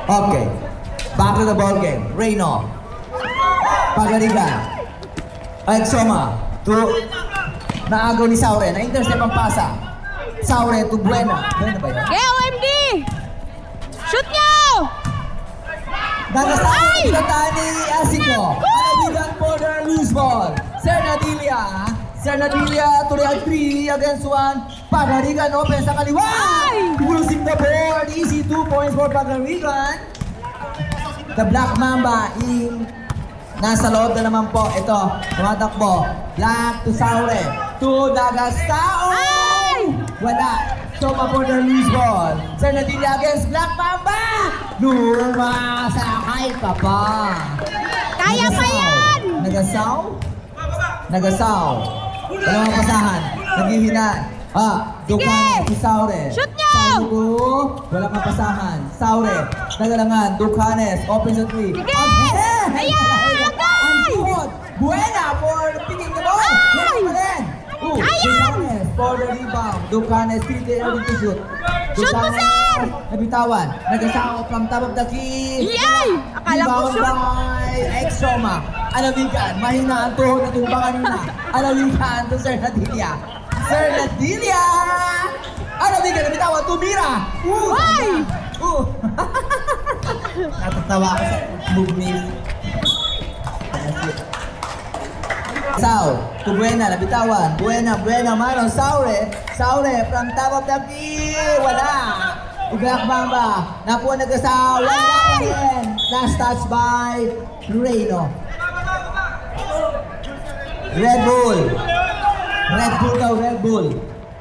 Okay. Back to the ball game. Reyno. Pagarigan. Exoma. Naagaw ni Saure. Na-intercept ang pasa. Saure to Buena. Buena ba yun? OMD! Shoot nyo! Nagasabi ang pinataan ni Asico. Panabigan for the loose ball. Sernadilia. Sernadilia to the 3 against 1. Pagarigan open sa kaliwa. Losing the board. Easy 2 points for Pagarigan. The Black Mamba in nasa loob na naman po. Ito, tumatakbo. Black to Saure. To Nagasao. Wala. Soma for the loose ball. Sernadilia against Black Mamba. Lumasakay ka pa. Kaya pa yan! Nagasaw? Nagasaw. Dalawang pasahan. Naghihinaan. Dukanes si Saure. Shoot nyo! Sauro. Walang kapasahan. Saure. Nagalangan. Dukanes. Open sa 3. Sige! Ayan! Agay! Buena for picking the ball. Next pa rin. Ayan! Dukanes for the rebound. Dukanes still there to shoot. Shoot mo, sir! Nabitawan. Nagasaw from top of the key. Yay! Akala ko Rebound shoot. by Exoma. Alawigan. Mahina ang tuhod na tumba kanina. Alawigan to Sernadilia. Sernadilia! Alawigan. Nabitawan. Tumira. Why? Natatawa ako sa move ni Sao, to Buena, nabitawan. Buena, mano, Saure. Saure, from top of the key. Wala. Black Mamba. Nakuha nagasaw. Wala pa rin. Last touch by Reyno. Red Bull. Red Bull daw, Red Bull.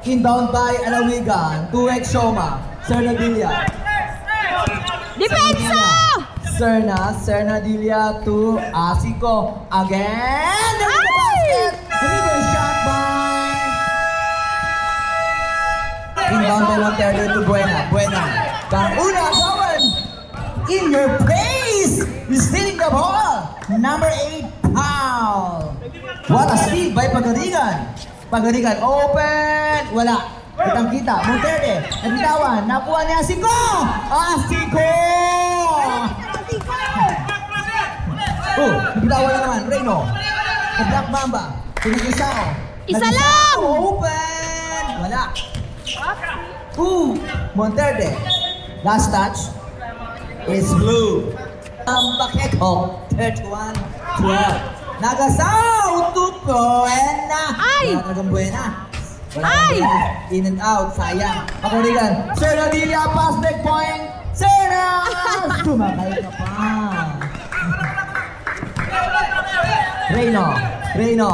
Inbound by Alawigan. 2x Shoma. Sernadilia. Depensa! Sernadilia to Asico. Again! There is the basket! River shot by... Inbound by Montero to Buena. Buena. Una, going in your face! You're stealing the ball! Number 8, Paul. What a speed by Pagarigan. Pagarigan, open! Wala. Kitang-kita. Montero. Nabitawan. Nakuha ni Asico! Asico! Nabitawan na naman. Reyno. The Black Mamba. Tumigisao. Isa lang! Open! Wala. Monterde. Last touch is blue. Bakeko. 31-12. Nagasaw to Buena. Ay! Wala talagang Buena. Wala Ay! talagang Buena. In and out. Sayang. Pakurigan. Sernadilia pass back point. Serna! Sumakay ka pa. Reyno.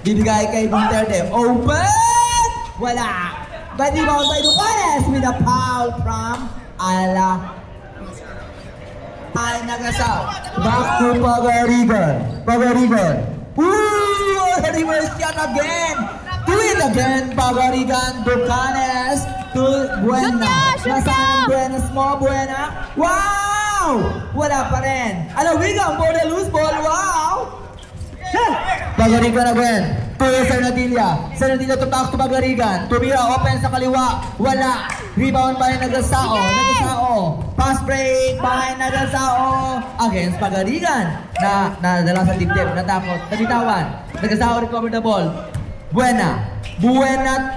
Bibigay kay Monterde. Open! Wala. But rebound by Ducanes with a foul from Ala. Ay, nagasaw. Back to Pagarigan. Reverse shot again. Do it again, Pagarigan. Ducanes to Buena. Shoot Nasaan na! ang Buenas mo, Buena? Wow! Wala pa rin. Alawigan for the loose ball. Wow! Pagarigan again. To Sernadilia. Sernadilia to back to Pagarigan. Tumira, open sa kaliwa. Wala. Rebound by Nagasao. Pass break by Nagasao. Against Pagarigan. Nadala sa dibdib. Natakot. Nabitawan. Nagasao recover the ball. Buena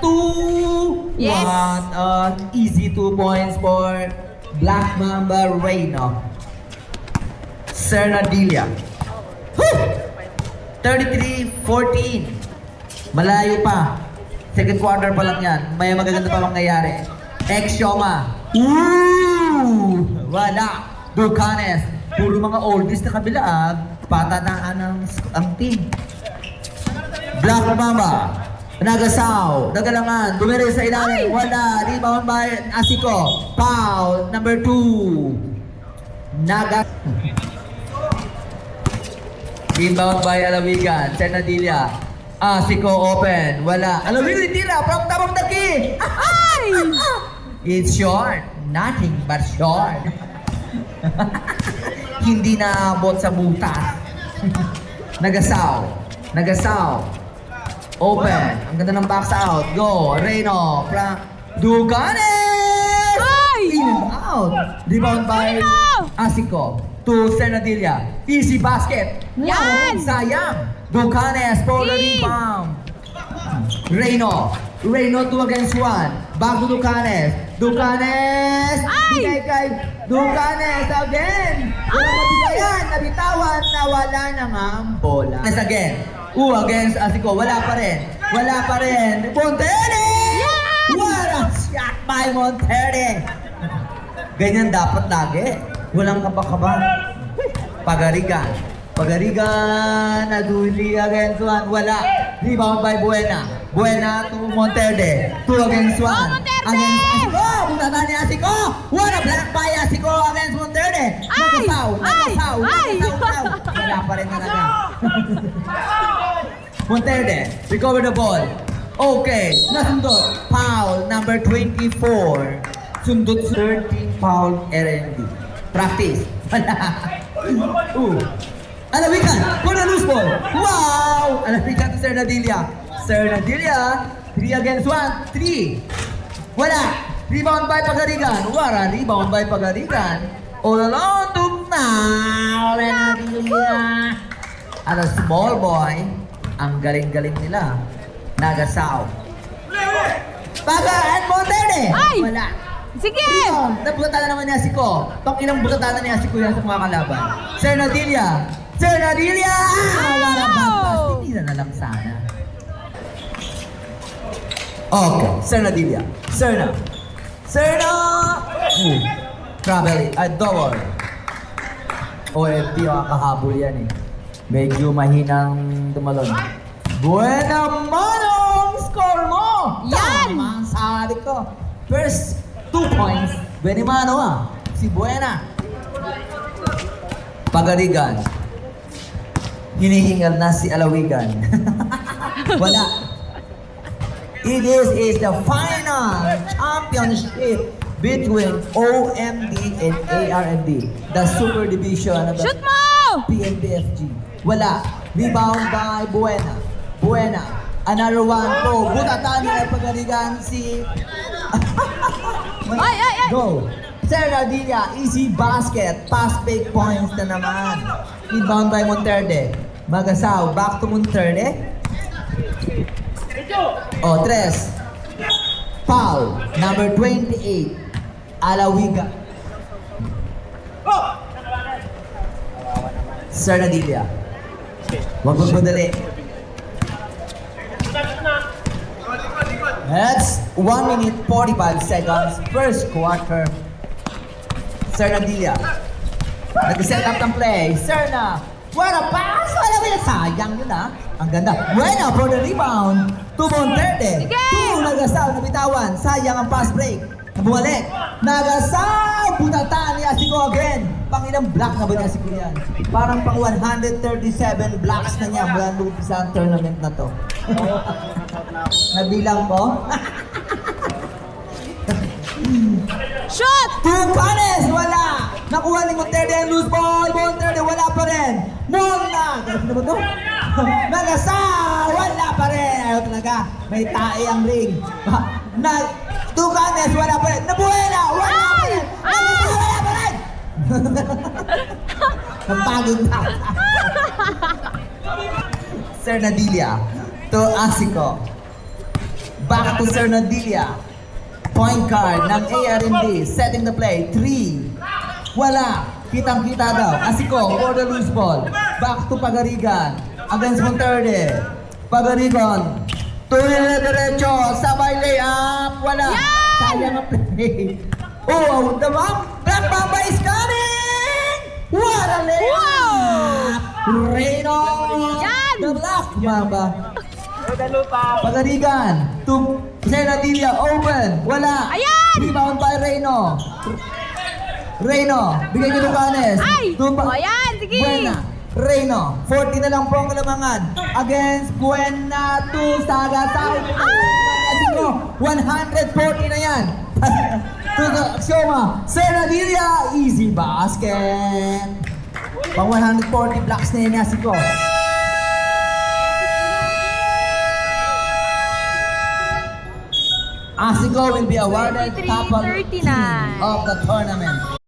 2. Yes. What an easy 2 points for Black Mamba Reyno. Sernadilia. 33-14. Malayo pa. Second quarter pa lang yan. May magaganda pa mangyayari. Exoma. Wala. Ducanes. Puro mga oldies na kabila. Patanaan ang team. Black Mamba. Nagasaw. Nagalangan. Dumere sa ilalim. Wala. Rebound by Asico. Foul. Number 2. Inbound by Alawigan. Sernadilia. Asico open. Wala. Alawigan tira from top of the key. It's short. Nothing but short. Hindi na abot sa butas. Nagasaw. Open. Ang ganda ng box out. Go. Reyno. Ducanes! Ay! In and rebound. Rebound by Asico to Senadilla. Easy basket. Yan! Sayang. Ducanes for the rebound. Reyno 2 against 1. Back to Ducanes. Ducanes. Ay! Bigay kay Ducanes again. Walang mabigayan. Nabitawan na wala na nga ang bola. Yes, again. Against Asico. Wala pa rin. Monterde! Yan! What a shot by Monterde! Ganyan dapat lagi. Walang kaba-kaba. Pagarigan, Aduli against 1. Wala. Rebound by Buena to Monterde. 2 against 1. Monterde! Against Asico. Punta ni Asico. What a block by Asico against Monterde. Nagasaw. Wala pa rin talaga. Monterde. Recover the ball. Okay. Nasundot. Foul number 24. Sundot 13 foul RMD. Practice. Wala. Alawikan for the loose ball. Wow! Alawikan to Senadilla. 3 against 1. 3. Wala. Rebound by Pagarigan. Wala. Rebound by Pagarigan. All alone to now. Senadilla. At a small boy. Ang galing-galing nila. Nagasaw. Paga at Monterde. Ay! Wala. Sige! Rebound. Nabutatan naman ni Asico. Ilang butatan ni Asico yan sa mga kalaban. Senadilla. Wala ba? Hindi na lang sana. Okay. Senadilla. Serna. Travel. Double. OFP kahabol yan eh. Medyo mahinang tumalon. Buena manong score mo! Yan! Tama ang sabi ko. First 2 points. Buena mano si Buena. Pagarigan. Hinihingal na si Alawigan. Wala. It is the final championship between OMD and ARMD. The super division of the Shoot mo! PNBFG. Wala. Rebound by Buena. Another one. Butatan na Pagarigan si... Ay! Go. Senadilla, easy basket. Pass fake points na naman. Rebound by Monterde. Magasaw. Back to Monterde. 3. Foul. Number 28. Alawiga. Senadilla. Huwag magmadali. That's 1 minute 45 seconds. First quarter. Senadilla. Nag-set up ng play. Serna. What a pass! Wala ba yung sayang yun Ang ganda. Buena for the rebound. To Monterde. Sige! 2 nagasaw. Nabitawan. Sayang ang pass break. Bumalik. Nagasaw! Butatan ni Asico again. Pang ilang block na ba ni Asico yan? Parang pang 137 blocks na niya mula nung umpisa ang tournament na to. Nabilang mo? Shoot! Ducanes! Wala! Nakuha ni Monterde ang loose ball. Monterde wala pa rin. Mona! Ano ba ito? Nagasaw! Wala pa rin. Ayaw talaga. May tae ang ring. Ducanes! Wala pa rin. Nabuela! Wala pa rin! Nagasaw! Wala pa rin! Napagod na. Senadilla to Asico. Back to Senadilla. Point card ng ARMD. Setting the play. 3. Wala. Kitang-kita daw. Asico for the loose ball. Back to Pagarigan. Against Monterde. Pagarigan. Tuloy na diretso. Sabay layup. Wala. Yan! Sayang ang play. Oh, the Black Mamba is coming! What a layup! Reyno! Yan! The Black Mamba. Pagarigan. To Senadilla. Open. Wala. Ayan! Rebound by Reyno. Bigay ni Ducanes. Ay! Ayan, sige! Buena. Reyno. 40 na lang po ang kalamangan. Against Buena to Sagasay. 140 na yan. To the Axioma. Senadilla. Easy basket. Pang 140 blocks na yun si ko. Asico will be awarded 33, couple 39. of the tournament.